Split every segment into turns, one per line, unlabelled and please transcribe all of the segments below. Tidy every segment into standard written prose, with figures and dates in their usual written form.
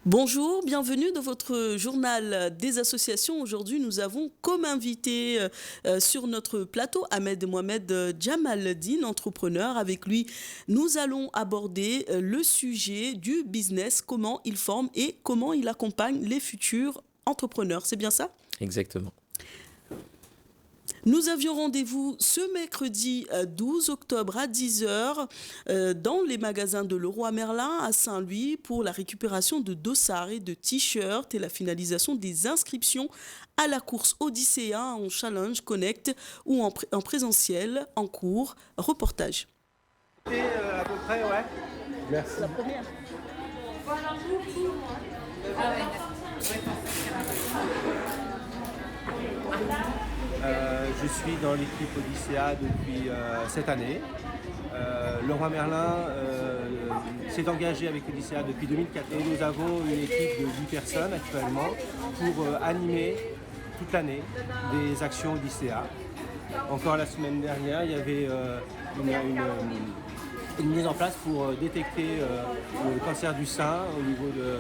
Bonjour, bienvenue dans votre journal des associations. Aujourd'hui, nous avons comme invité sur notre plateau Ahmed Mohamed Djamaldine, entrepreneur. Avec lui, nous allons aborder le sujet du business, comment il forme et comment il accompagne les futurs entrepreneurs. C'est bien ça ?
Exactement.
Nous avions rendez-vous ce mercredi 12 octobre à 10h dans les magasins de Leroy Merlin à Saint-Louis pour la récupération de dossards et de t-shirts et la finalisation des inscriptions à la course Odyssea en Challenge Connect ou en présentiel, en cours, reportage.
À peu près, ouais.
Merci.
La première.
Je suis dans l'équipe Odyssea depuis cette année. Leroy Merlin s'est engagé avec Odyssea depuis 2004 et nous avons une équipe de 8 personnes actuellement pour animer toute l'année des actions Odyssea. Encore la semaine dernière, il y avait une mise en place pour détecter le cancer du sein au niveau de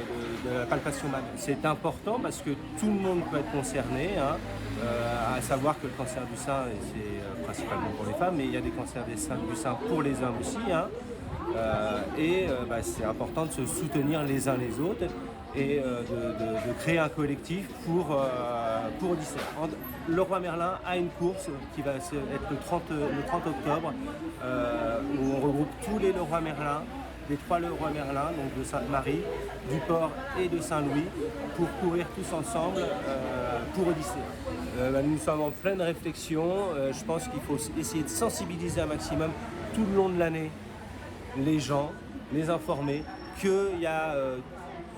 la palpation mammaire. C'est important parce que tout le monde peut être concerné, à savoir que le cancer du sein, c'est principalement pour les femmes, mais il y a des cancers du sein pour les hommes aussi. C'est important de se soutenir les uns les autres et de créer un collectif pour Odyssea. Leroy Merlin a une course qui va être le 30 octobre où on regroupe tous les Leroy Merlin, les 3 Leroy Merlin, donc de Sainte-Marie, du Port et de Saint-Louis, pour courir tous ensemble pour Odyssea. Nous sommes en pleine réflexion. Je pense qu'il faut essayer de sensibiliser un maximum tout le long de l'année les gens, les informer qu'il y a...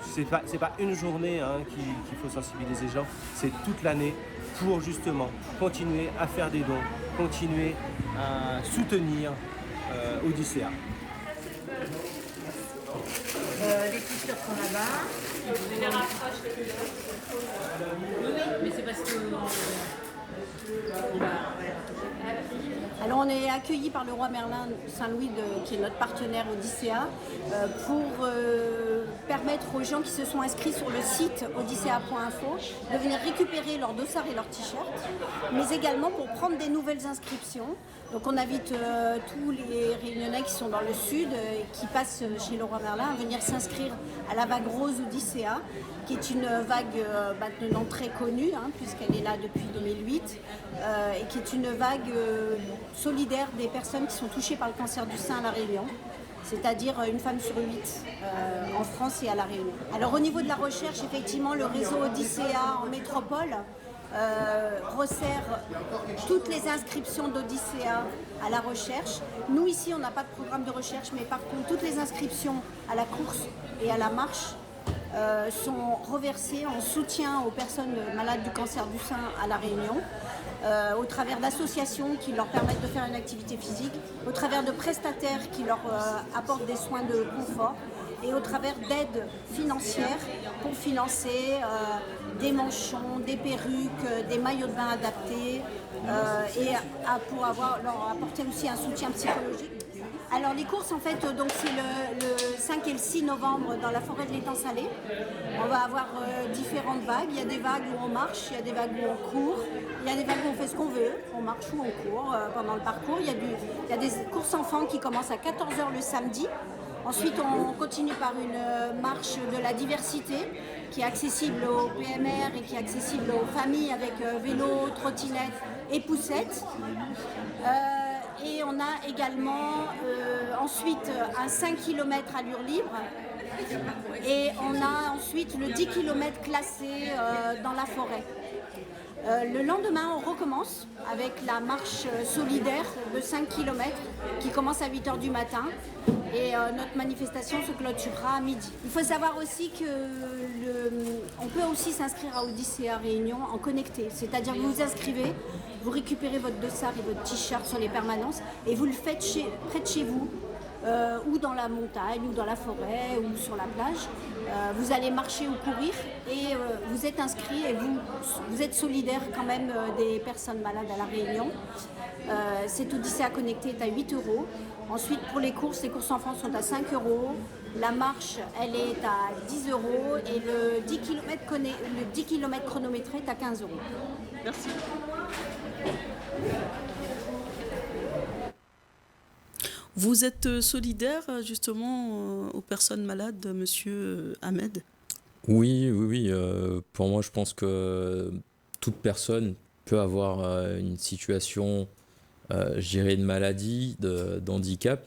c'est pas une journée qu'il faut sensibiliser les gens, c'est toute l'année pour justement continuer à faire des dons, continuer à soutenir Odyssea.
Les t-shirts sont là-bas. Je les rapproche. Oui, mais c'est parce que...
Alors on est accueillis par Leroy Merlin Saint-Louis qui est notre partenaire Odyssea pour permettre aux gens qui se sont inscrits sur le site odyssea.info de venir récupérer leurs dossards et leurs t-shirts, mais également pour prendre des nouvelles inscriptions. Donc on invite tous les Réunionnais qui sont dans le sud et qui passent chez Leroy Merlin à venir s'inscrire à la vague rose Odyssea, qui est une vague maintenant très connue, puisqu'elle est là depuis 2008, et qui est une vague solidaire des personnes qui sont touchées par le cancer du sein à La Réunion, c'est-à-dire une femme sur 8 en France et à La Réunion. Alors au niveau de la recherche, effectivement, le réseau Odyssea en métropole resserre toutes les inscriptions d'Odyssea à la recherche. Nous ici, on n'a pas de programme de recherche, mais par contre, toutes les inscriptions à la course et à la marche sont reversées en soutien aux personnes malades du cancer du sein à La Réunion, au travers d'associations qui leur permettent de faire une activité physique, au travers de prestataires qui leur apportent des soins de confort et au travers d'aides financières pour financer des manchons, des perruques, des maillots de bain adaptés et pour leur apporter aussi un soutien psychologique. Alors les courses en fait, donc c'est le 5 et le 6 novembre dans la forêt de l'étang salé. On va avoir différentes vagues. Il y a des vagues où on marche, il y a des vagues où on court, il y a des vagues où on fait ce qu'on veut, on marche ou on court pendant le parcours. Il y a des courses enfants qui commencent à 14h le samedi. Ensuite, on continue par une marche de la diversité qui est accessible aux PMR et qui est accessible aux familles avec vélo, trottinette et poussette. Et on a également ensuite un 5 km allure libre et on a ensuite le 10 km classé dans la forêt. Le lendemain, on recommence avec la marche solidaire de 5 km qui commence à 8h du matin Et notre manifestation se clôturera à midi. Il faut savoir aussi que on peut aussi s'inscrire à Odyssea Réunion en connecté. C'est-à-dire que vous vous inscrivez, vous récupérez votre dossard et votre t-shirt sur les permanences et vous le faites près de chez vous, ou dans la montagne, ou dans la forêt, ou sur la plage. Vous allez marcher ou courir et vous êtes inscrit et vous êtes solidaire quand même des personnes malades à La Réunion. Cet Odyssea Connecté est à 8 €. Ensuite, pour les courses enfants sont à 5 €. La marche, elle est à 10 € et le 10 km chronométré est à 15 €.
Merci. Vous êtes solidaire justement aux personnes malades, monsieur Ahmed?
Oui, oui, oui. Pour moi, je pense que toute personne peut avoir une situation, je dirais, de maladie, d'handicap.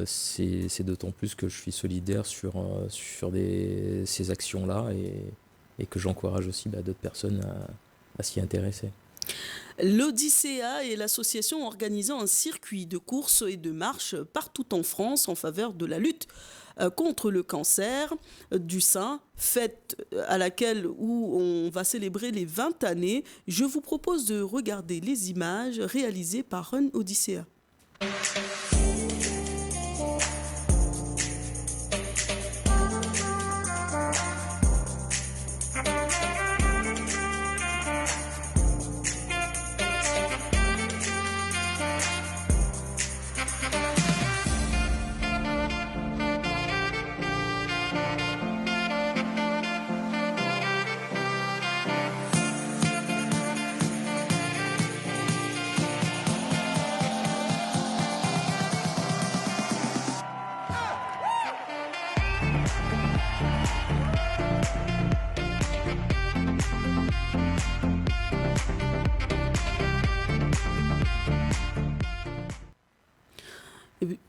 C'est d'autant plus que je suis solidaire sur ces actions-là et que j'encourage aussi d'autres personnes à s'y intéresser.
L'Odyssea est l'association organisant un circuit de courses et de marches partout en France en faveur de la lutte contre le cancer du sein, fête à laquelle où on va célébrer les 20 années. Je vous propose de regarder les images réalisées par Run Odyssea.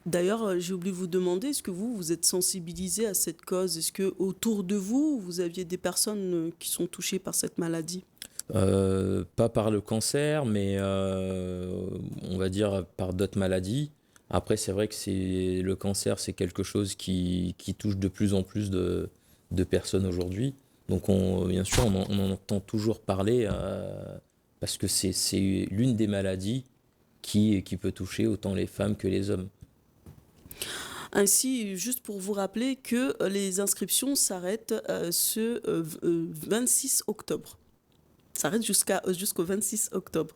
D'ailleurs, j'ai oublié de vous demander, est-ce que vous êtes sensibilisé à cette cause? Est-ce que autour de vous, vous aviez des personnes qui sont touchées par cette maladie?
Pas par le cancer, mais on va dire par d'autres maladies. Après, c'est vrai que le cancer, c'est quelque chose qui touche de plus en plus de personnes aujourd'hui. Donc, bien sûr, on en entend toujours parler parce que c'est l'une des maladies qui peut toucher autant les femmes que les hommes.
Ainsi, juste pour vous rappeler que les inscriptions s'arrêtent ce 26 octobre. S'arrêtent jusqu'au 26 octobre.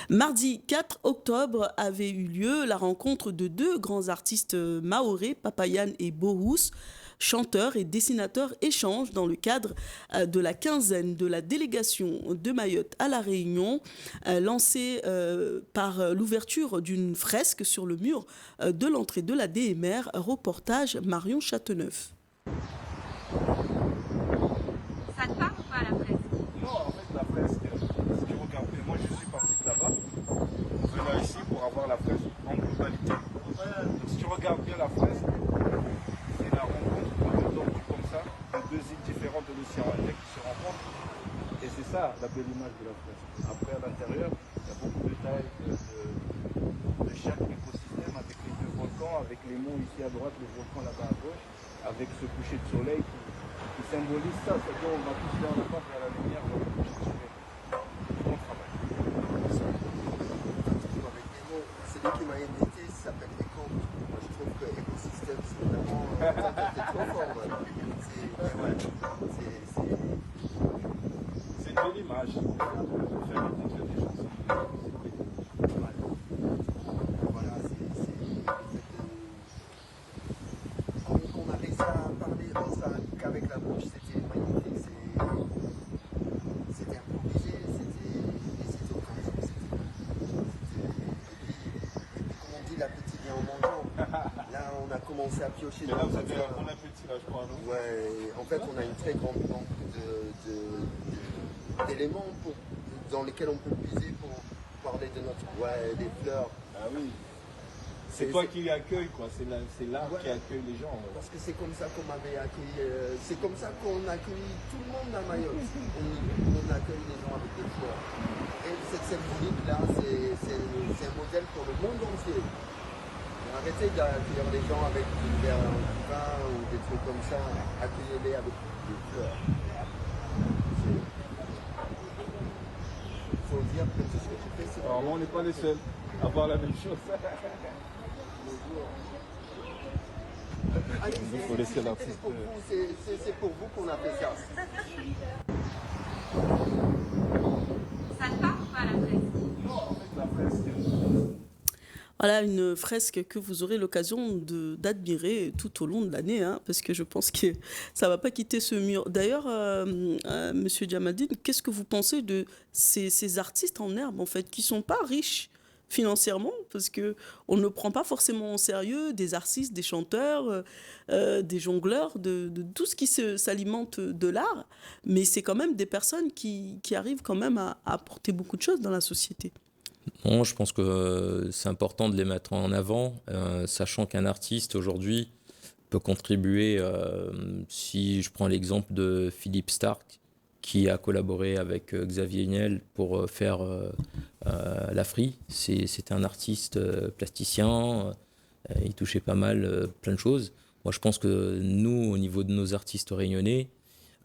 Mardi 4 octobre avait eu lieu la rencontre de deux grands artistes mahorais, Papayan et Bohous. Chanteurs et dessinateurs échangent dans le cadre de la quinzaine de la délégation de Mayotte à La Réunion, lancée par l'ouverture d'une fresque sur le mur de l'entrée de la DMR, reportage Marion Châteauneuf.
Ça te parle ou pas la fresque?
Non, en fait, la fresque, si tu regardes, moi je suis parti de là-bas, venant ici pour avoir la fresque en globalité. Donc, si tu regardes bien la fresque, c'est la rencontre comme ça, de deux îles différentes de l'océan Indien qui se rencontrent. Et c'est ça la belle image de la fresque. Après, à l'intérieur, il y a beaucoup de détails de chaque écosystème avec les deux volcans, avec les monts ici à droite, le volcan là-bas à gauche, avec ce coucher de soleil qui symbolise ça. C'est-à-dire qu'on va tous vers la part, vers la lumière, vers le coucher de soleil. Bon travail.
Celui qui m'a invité s'appelle Eco. Moi je trouve que écosystème c'est vraiment c'est trop fort. Voilà.
C'est une belle image. Faire découvrir des chansons.
Voilà, quand on a réussi à parler qu'avec la bouche, c'était magnifique. C'était improvisé, c'était au contact. Comme on dit, l'appétit vient en mangeant. Là, on a commencé à piocher.
Mais là, vous avez un bon appétit, là, je crois, non?
Ouais, en fait, on a une très grande banque d'éléments dans lesquels on peut puiser pour parler de notre... Ouais, des fleurs.
Ah oui. C'est toi qui accueille, quoi. C'est l'art qui accueille les gens. Ouais.
Parce que c'est comme ça qu'on m'avait accueilli. C'est comme ça qu'on accueille tout le monde à Mayotte. On accueille les gens avec des fleurs. Et cette symbolique-là, c'est un modèle pour le monde entier. Arrêtez d'accueillir les gens avec du verre de vin ou des trucs comme ça. Accueillez-les avec des fleurs. Il faut dire que tout ce que tu fais, c'est...
Alors, on n'est pas les seuls à voir la même chose.
Allez-y,
faut laisser
c'est
l'artiste.
pour vous, c'est pour vous qu'on a fait ça.
Ça te parle ou pas la fresque?
Voilà une fresque que vous aurez l'occasion d'admirer tout au long de l'année, hein, parce que je pense que ça ne va pas quitter ce mur. D'ailleurs, Monsieur Djamaldine, qu'est-ce que vous pensez de ces artistes en herbe, en fait, qui ne sont pas riches financièrement, parce qu'on ne prend pas forcément au sérieux des artistes, des chanteurs, des jongleurs, de tout ce qui s'alimente de l'art, mais c'est quand même des personnes qui arrivent quand même à apporter beaucoup de choses dans la société.
Non, je pense que c'est important de les mettre en avant, sachant qu'un artiste aujourd'hui peut contribuer, si je prends l'exemple de Philippe Stark, qui a collaboré avec Xavier Niel pour faire La Free. C'était un artiste plasticien, il touchait pas mal, plein de choses. Moi, je pense que nous, au niveau de nos artistes réunionnais,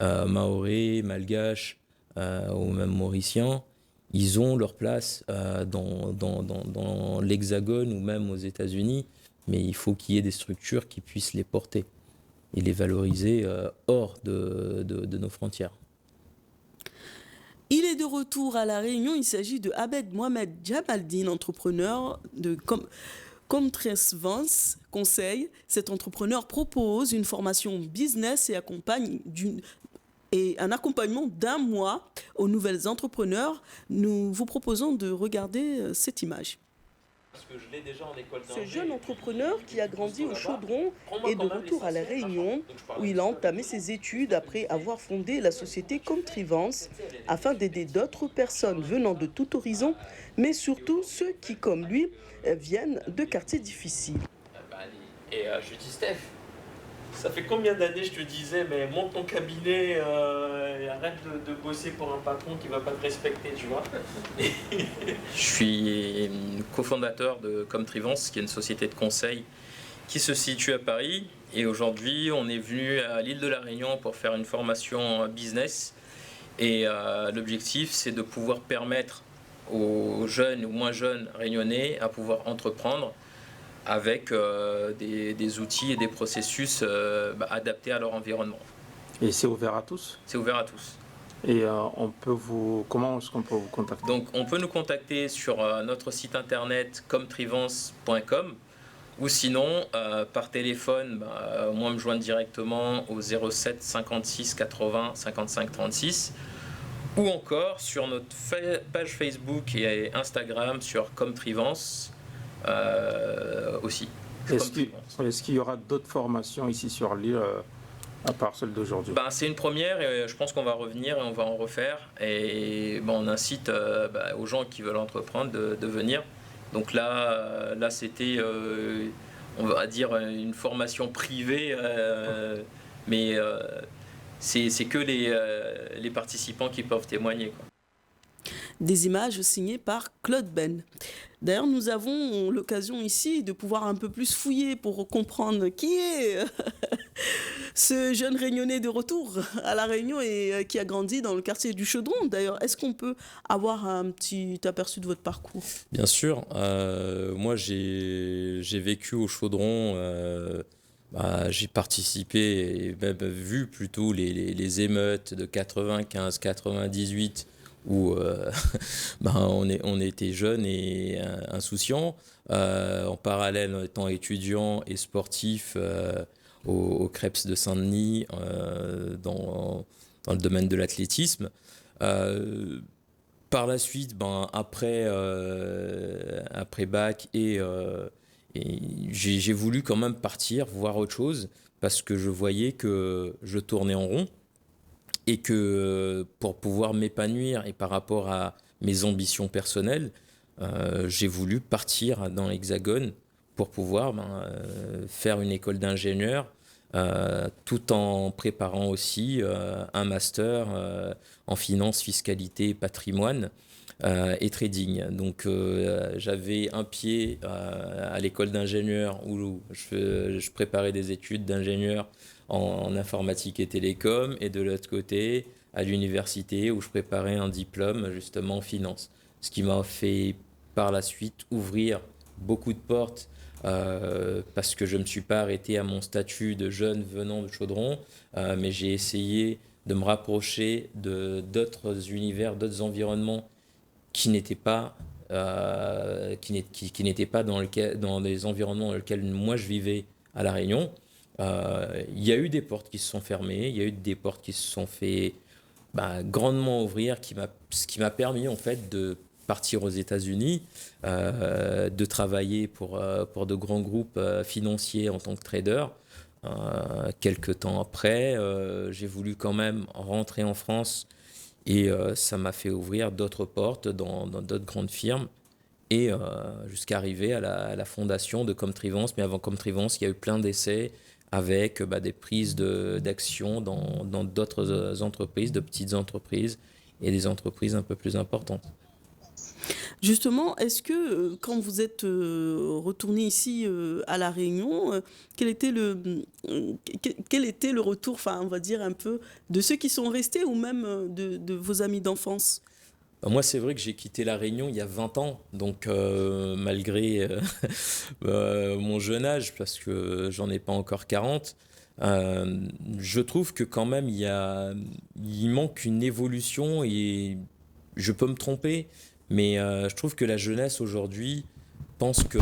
mahorais, malgaches ou même mauriciens, ils ont leur place dans l'Hexagone ou même aux États-Unis, mais il faut qu'il y ait des structures qui puissent les porter et les valoriser hors de nos frontières.
Il est de retour à La Réunion. Il s'agit de Abed Mohamed Djamaldine, entrepreneur de Comtrivance Conseil. Cet entrepreneur propose une formation business et un accompagnement d'1 mois aux nouvelles entrepreneurs. Nous vous proposons de regarder cette image.
Parce que je l'ai déjà en école
Ce jeune entrepreneur qui a grandi au Chaudron est de retour à La Réunion où il a entamé ses études après avoir fondé la société Comtrivance afin d'aider d'autres personnes venant de tout horizon, mais surtout ceux qui, comme lui, viennent de quartiers difficiles.
Et je dis, Steph, ça fait combien d'années je te disais, mais monte ton cabinet et arrête de bosser pour un patron qui ne va pas te respecter, tu vois. Je suis cofondateur de Comtrivance, qui est une société de conseil qui se situe à Paris. Et aujourd'hui, on est venu à l'île de la Réunion pour faire une formation business. Et l'objectif, c'est de pouvoir permettre aux jeunes ou moins jeunes réunionnais à pouvoir entreprendre avec des outils et des processus adaptés à leur environnement.
Et c'est ouvert à tous?
C'est ouvert à tous.
Et comment est-ce qu'on peut vous contacter?
Donc on peut nous contacter sur notre site internet comtrivance.com ou sinon par téléphone, moi me joindre directement au 07 56 80 55 36 ou encore sur notre page Facebook et Instagram sur Comtrivance. Aussi.
Est-ce qu'il y aura d'autres formations ici sur l'île à part celle d'aujourd'hui?
C'est une première et je pense qu'on va revenir et on va en refaire. Et on incite aux gens qui veulent entreprendre de venir. Donc là c'était, on va dire, une formation privée, mais c'est que les participants qui peuvent témoigner, quoi.
Des images signées par Claude Ben. D'ailleurs, nous avons l'occasion ici de pouvoir un peu plus fouiller pour comprendre qui est ce jeune réunionnais de retour à La Réunion et qui a grandi dans le quartier du Chaudron. D'ailleurs, est-ce qu'on peut avoir un petit aperçu de votre parcours?
Bien sûr. Moi, j'ai vécu au Chaudron. J'ai participé et même vu plutôt les émeutes de 95-98 où on était jeunes et insouciants. En parallèle, en étant étudiant et sportif au Crêpes de Saint-Denis dans le domaine de l'athlétisme. Par la suite, après bac et j'ai voulu quand même partir, voir autre chose, parce que je voyais que je tournais en rond et que pour pouvoir m'épanouir et par rapport à mes ambitions personnelles, j'ai voulu partir dans l'Hexagone pour pouvoir faire une école d'ingénieur tout en préparant aussi un master en finance, fiscalité et patrimoine et trading. Donc j'avais un pied à l'école d'ingénieur où je préparais des études d'ingénieur en informatique et télécom, et de l'autre côté à l'université où je préparais un diplôme justement en finance. Ce qui m'a fait par la suite ouvrir beaucoup de portes parce que je ne me suis pas arrêté à mon statut de jeune venant de Chaudron, mais j'ai essayé de me rapprocher de d'autres univers, d'autres environnements qui n'étaient pas, qui n'étaient pas dans les environnements dans lesquels moi je vivais à La Réunion. Il y a eu des portes qui se sont fermées, il y a eu des portes qui se sont fait grandement ouvrir, ce qui m'a permis en fait de partir aux États-Unis, de travailler pour de grands groupes financiers en tant que trader. Quelques temps après, j'ai voulu quand même rentrer en France et ça m'a fait ouvrir d'autres portes dans d'autres grandes firmes et jusqu'à arriver à la fondation de Comtrivance. Mais avant Comtrivance, il y a eu plein d'essais avec des prises d'action dans d'autres entreprises, de petites entreprises et des entreprises un peu plus importantes.
Justement, est-ce que quand vous êtes retourné ici à La Réunion, quel était le retour, enfin on va dire un peu, de ceux qui sont restés ou même de vos amis d'enfance?
Moi, c'est vrai que j'ai quitté La Réunion il y a 20 ans, donc malgré mon jeune âge, parce que j'en ai pas encore 40, je trouve que quand même il manque une évolution et je peux me tromper, mais je trouve que la jeunesse aujourd'hui pense que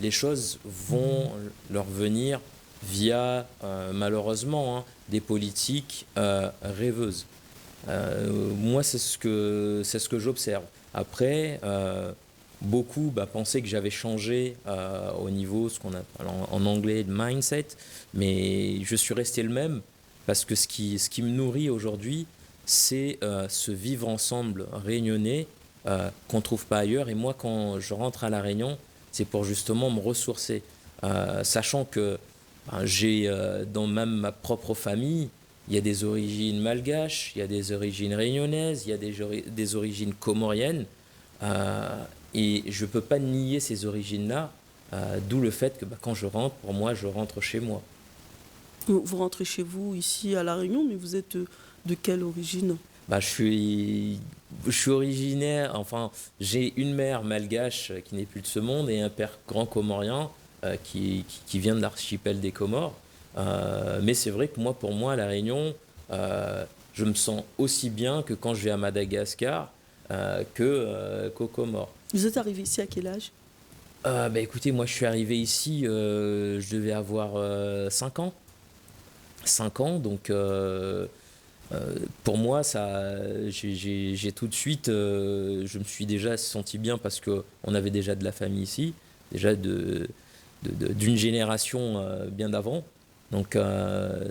les choses vont leur venir via, malheureusement, des politiques rêveuses. Moi, c'est ce que j'observe. Après, beaucoup pensaient que j'avais changé au niveau, ce qu'on appelle en anglais, de mindset, mais je suis resté le même parce que ce qui me nourrit aujourd'hui, c'est ce vivre ensemble réunionnais qu'on ne trouve pas ailleurs. Et moi, quand je rentre à La Réunion, c'est pour justement me ressourcer, sachant que j'ai dans même ma propre famille, il y a des origines malgaches, il y a des origines réunionnaises, il y a des origines comoriennes. Et je ne peux pas nier ces origines-là, d'où le fait que quand je rentre, pour moi, je rentre chez moi.
Vous rentrez chez vous ici à La Réunion, mais vous êtes de quelle origine?
Je suis originaire, enfin, j'ai une mère malgache qui n'est plus de ce monde et un père grand comorien qui vient de l'archipel des Comores. Mais c'est vrai que pour moi, à La Réunion, je me sens aussi bien que quand je vais à Madagascar qu'aux Comores.
Vous êtes arrivé ici à quel âge?
Écoutez, moi je suis arrivé ici, je devais avoir 5 ans. 5 ans, donc pour moi, j'ai tout de suite, je me suis déjà senti bien parce qu'on avait déjà de la famille ici, déjà d'une génération bien d'avant. Donc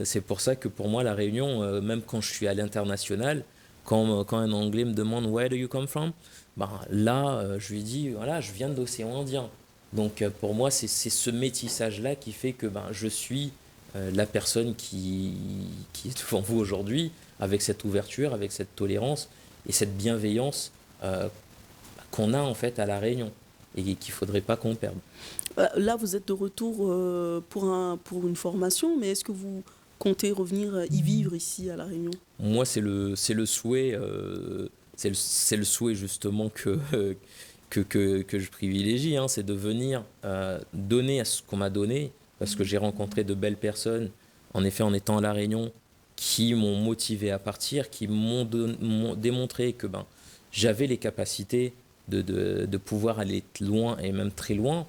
c'est pour ça que pour moi, La Réunion, même quand je suis à l'international, quand un Anglais me demande Where do you come from? Là, je lui dis, voilà, je viens de l'océan Indien. Donc pour moi, c'est ce métissage-là qui fait que je suis la personne qui est devant vous aujourd'hui, avec cette ouverture, avec cette tolérance et cette bienveillance qu'on a en fait à La Réunion et qu'il ne faudrait pas qu'on perde.
Là, vous êtes de retour pour une formation, mais est-ce que vous comptez revenir y vivre ici à La Réunion?
Moi, c'est le souhait, c'est le souhait justement que je privilégie, c'est de venir donner à ce qu'on m'a donné, parce que j'ai rencontré de belles personnes, en effet, en étant à La Réunion, qui m'ont motivé à partir, qui m'ont démontré que j'avais les capacités de pouvoir aller loin et même très loin.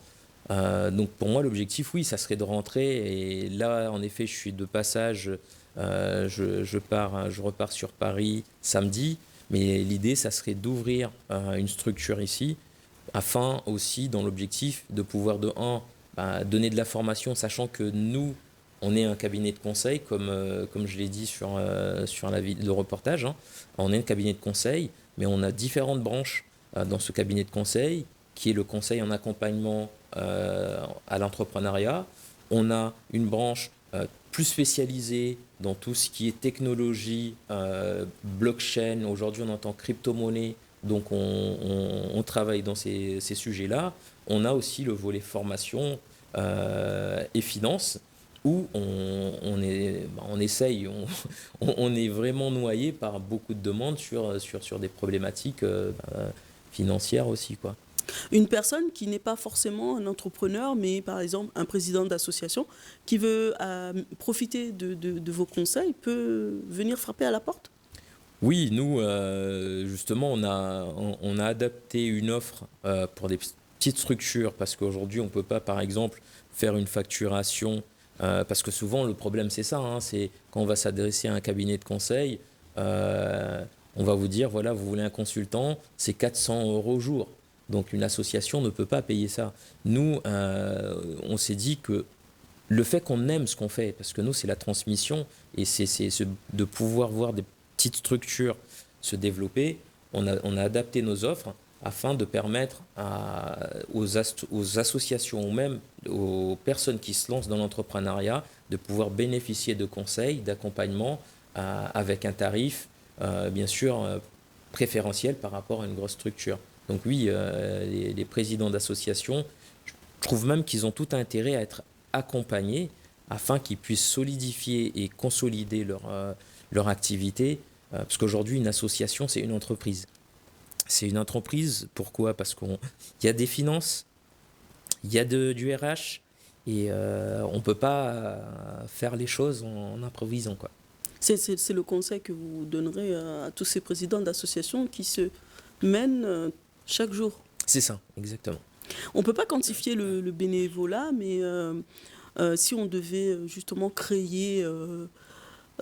Donc pour moi, l'objectif, oui, ça serait de rentrer. Et là, en effet, je suis de passage, je repars sur Paris samedi. Mais l'idée, ça serait d'ouvrir une structure ici, afin aussi, dans l'objectif, de pouvoir donner de la formation, sachant que nous, on est un cabinet de conseil, comme je l'ai dit sur le reportage. On est un cabinet de conseil, mais on a différentes branches dans ce cabinet de conseil, qui est le conseil en accompagnement à l'entrepreneuriat. On a une branche plus spécialisée dans tout ce qui est technologie, blockchain. Aujourd'hui, on entend crypto-monnaie. Donc on travaille dans ces sujets-là. On a aussi le volet formation et finance où on essaye, on est vraiment noyé par beaucoup de demandes sur des problématiques financières aussi, quoi.
Une personne qui n'est pas forcément un entrepreneur, mais par exemple un président d'association qui veut profiter de vos conseils peut venir frapper à la porte?
Oui, nous, justement, on a adapté une offre pour des petites structures parce qu'aujourd'hui, on ne peut pas, par exemple, faire une facturation parce que souvent, le problème, c'est ça, hein, c'est quand on va s'adresser à un cabinet de conseil, on va vous dire, voilà, vous voulez un consultant, c'est 400 € au jour. Donc, une association ne peut pas payer ça. Nous, on s'est dit que le fait qu'on aime ce qu'on fait, parce que nous, c'est la transmission et c'est de pouvoir voir des petites structures se développer, on a adapté nos offres afin de permettre aux associations ou même aux personnes qui se lancent dans l'entrepreneuriat de pouvoir bénéficier de conseils, d'accompagnement avec un tarif, bien sûr, préférentiel par rapport à une grosse structure. Donc oui, les présidents d'associations, je trouve même qu'ils ont tout intérêt à être accompagnés afin qu'ils puissent solidifier et consolider leur activité. Parce qu'aujourd'hui, une association, c'est une entreprise. C'est une entreprise, pourquoi? Parce qu'il y a des finances, il y a du RH, et on ne peut pas faire les choses en improvisant, quoi.
C'est le conseil que vous donnerez à tous ces présidents d'associations qui se mènent chaque jour.
C'est ça, exactement.
On ne peut pas quantifier le bénévolat, mais si on devait justement créer,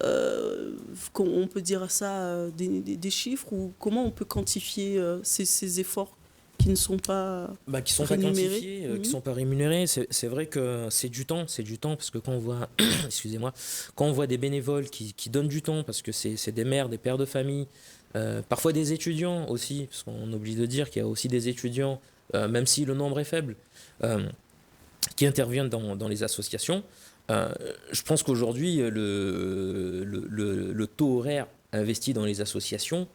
on peut dire ça, des chiffres, ou comment on peut quantifier ces efforts qui ne sont pas
qui sont
rémunérés.
pas quantifiés, qui sont pas rémunérés. C'est vrai que c'est du temps parce que quand on voit, excusez-moi, quand on voit des bénévoles qui donnent du temps, parce que c'est des mères, des pères de famille, parfois des étudiants aussi, parce qu'on oublie de dire qu'il y a aussi des étudiants, même si le nombre est faible, qui interviennent dans les associations. Je pense qu'aujourd'hui, le taux horaire investi dans les associations,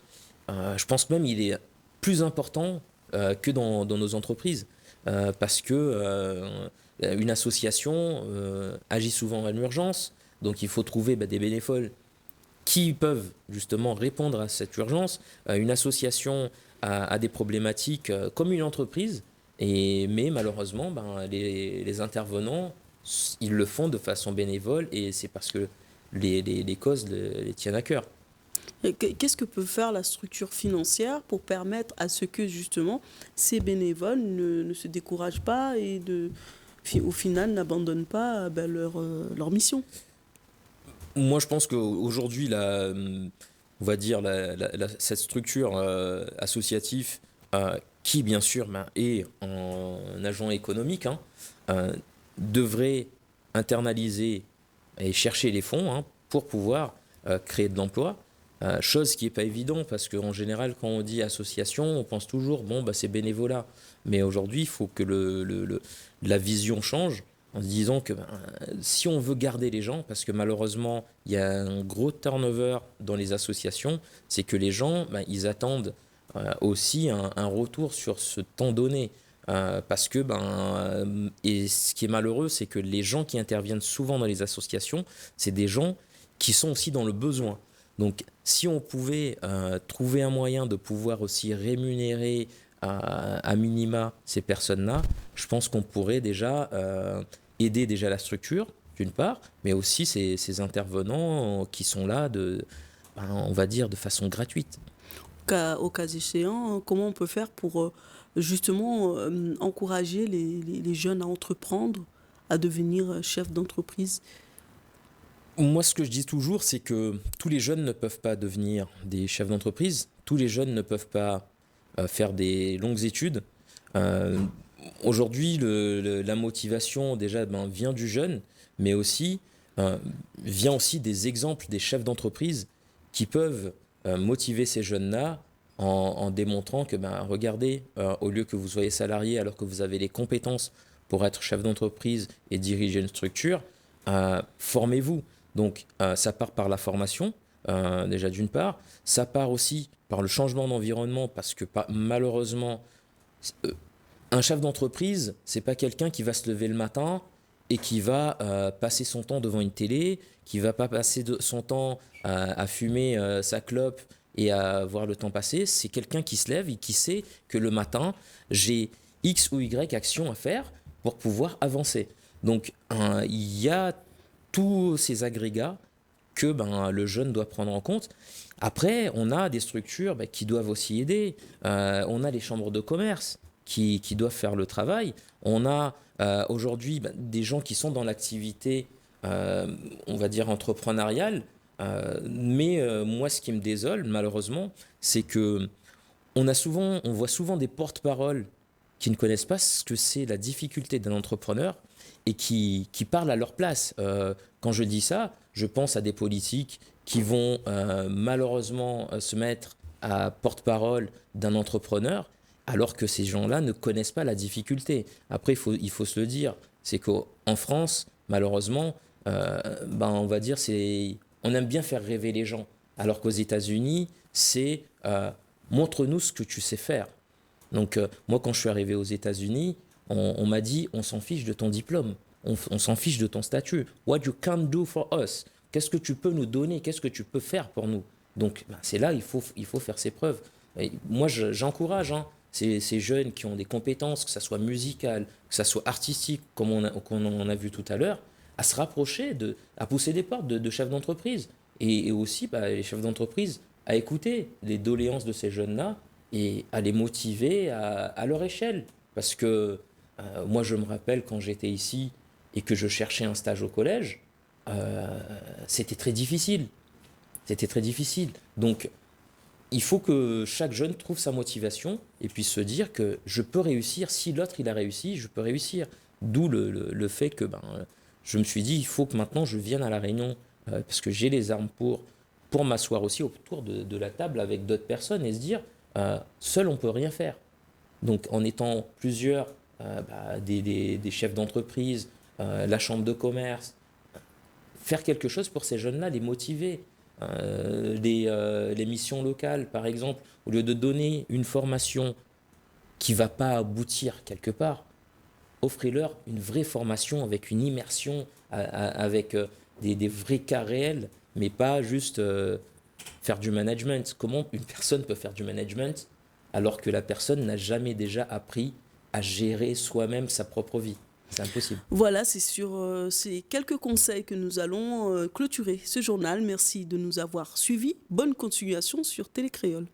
je pense même il est plus important que dans nos entreprises. Parce que une association agit souvent en urgence, donc il faut trouver des bénévoles qui peuvent justement répondre à cette urgence. Une association a des problématiques comme une entreprise, mais malheureusement, les intervenants, ils le font de façon bénévole, et c'est parce que les causes les tiennent à cœur.
Qu'est-ce que peut faire la structure financière pour permettre à ce que justement ces bénévoles ne se découragent pas et au final n'abandonnent pas leur mission?
Moi, je pense qu'aujourd'hui, on va dire cette structure associative qui, bien sûr, est un agent économique, devrait internaliser et chercher les fonds pour pouvoir créer de l'emploi. Chose qui n'est pas évidente parce qu'en général, quand on dit association, on pense toujours, c'est bénévolat. Mais aujourd'hui, il faut que la vision change en se disant que si on veut garder les gens, parce que malheureusement, il y a un gros turnover dans les associations, c'est que les gens, ils attendent aussi un retour sur ce temps donné. Parce que, et ce qui est malheureux, c'est que les gens qui interviennent souvent dans les associations, c'est des gens qui sont aussi dans le besoin. Donc, si on pouvait trouver un moyen de pouvoir aussi rémunérer à minima ces personnes-là, je pense qu'on pourrait déjà aider déjà la structure, d'une part, mais aussi ces intervenants qui sont là, on va dire, de façon gratuite.
Au cas échéant, comment on peut faire pour justement encourager les jeunes à entreprendre, à devenir chefs d'entreprise?
Moi, ce que je dis toujours, c'est que tous les jeunes ne peuvent pas devenir des chefs d'entreprise. Tous les jeunes ne peuvent pas faire des longues études. Aujourd'hui, la motivation, déjà, vient du jeune, mais aussi vient aussi des exemples des chefs d'entreprise qui peuvent motiver ces jeunes-là en démontrant que, regardez, au lieu que vous soyez salarié alors que vous avez les compétences pour être chef d'entreprise et diriger une structure, formez-vous. Donc, ça part par la formation. déjà d'une part. Ça part aussi par le changement d'environnement, parce que malheureusement, un chef d'entreprise, c'est pas quelqu'un qui va se lever le matin et qui va passer son temps devant une télé, qui va pas passer son temps à fumer sa clope et à voir le temps passer. C'est quelqu'un qui se lève et qui sait que le matin, j'ai X ou Y actions à faire pour pouvoir avancer. Donc, il y a tous ces agrégats que le jeune doit prendre en compte. Après, on a des structures qui doivent aussi aider. On a les chambres de commerce qui doivent faire le travail. On a aujourd'hui des gens qui sont dans l'activité, on va dire, entrepreneuriale. Mais moi, ce qui me désole, malheureusement, c'est que on voit souvent des porte-paroles qui ne connaissent pas ce que c'est la difficulté d'un entrepreneur et qui parlent à leur place. Quand je dis ça, je pense à des politiques qui vont malheureusement se mettre à porte-parole d'un entrepreneur, alors que ces gens-là ne connaissent pas la difficulté. Après, il faut se le dire, c'est qu'en France, malheureusement, on va dire, on aime bien faire rêver les gens, alors qu'aux États-Unis, c'est montre-nous ce que tu sais faire. Donc, moi, quand je suis arrivé aux États-Unis, on m'a dit, on s'en fiche de ton diplôme, on s'en fiche de ton statut. What you can do for us? Qu'est-ce que tu peux nous donner? Qu'est-ce que tu peux faire pour nous? Donc, c'est là, il faut faire ses preuves. Et moi, j'encourage ces jeunes qui ont des compétences, que ça soit musical, que ça soit artistique, comme on a vu tout à l'heure, à se rapprocher, à pousser des portes de chefs d'entreprise. Et aussi, les chefs d'entreprise, à écouter les doléances de ces jeunes-là et à les motiver à leur échelle. Parce que moi, je me rappelle quand j'étais ici et que je cherchais un stage au collège, c'était très difficile. C'était très difficile. Donc, il faut que chaque jeune trouve sa motivation et puisse se dire que je peux réussir. Si l'autre, il a réussi, je peux réussir. D'où le fait que je me suis dit, il faut que maintenant je vienne à La Réunion parce que j'ai les armes pour m'asseoir aussi autour de la table avec d'autres personnes et se dire, seul, on ne peut rien faire. Donc, en étant plusieurs, des chefs d'entreprise, la chambre de commerce, faire quelque chose pour ces jeunes-là, les motiver. Les missions locales, par exemple, au lieu de donner une formation qui ne va pas aboutir quelque part, offrez-leur une vraie formation avec une immersion, avec des vrais cas réels, mais pas juste faire du management. Comment une personne peut faire du management alors que la personne n'a jamais déjà appris à gérer soi-même sa propre vie? C'est impossible.
Voilà, c'est sur ces quelques conseils que nous allons clôturer ce journal. Merci de nous avoir suivis. Bonne continuation sur Télé Créole.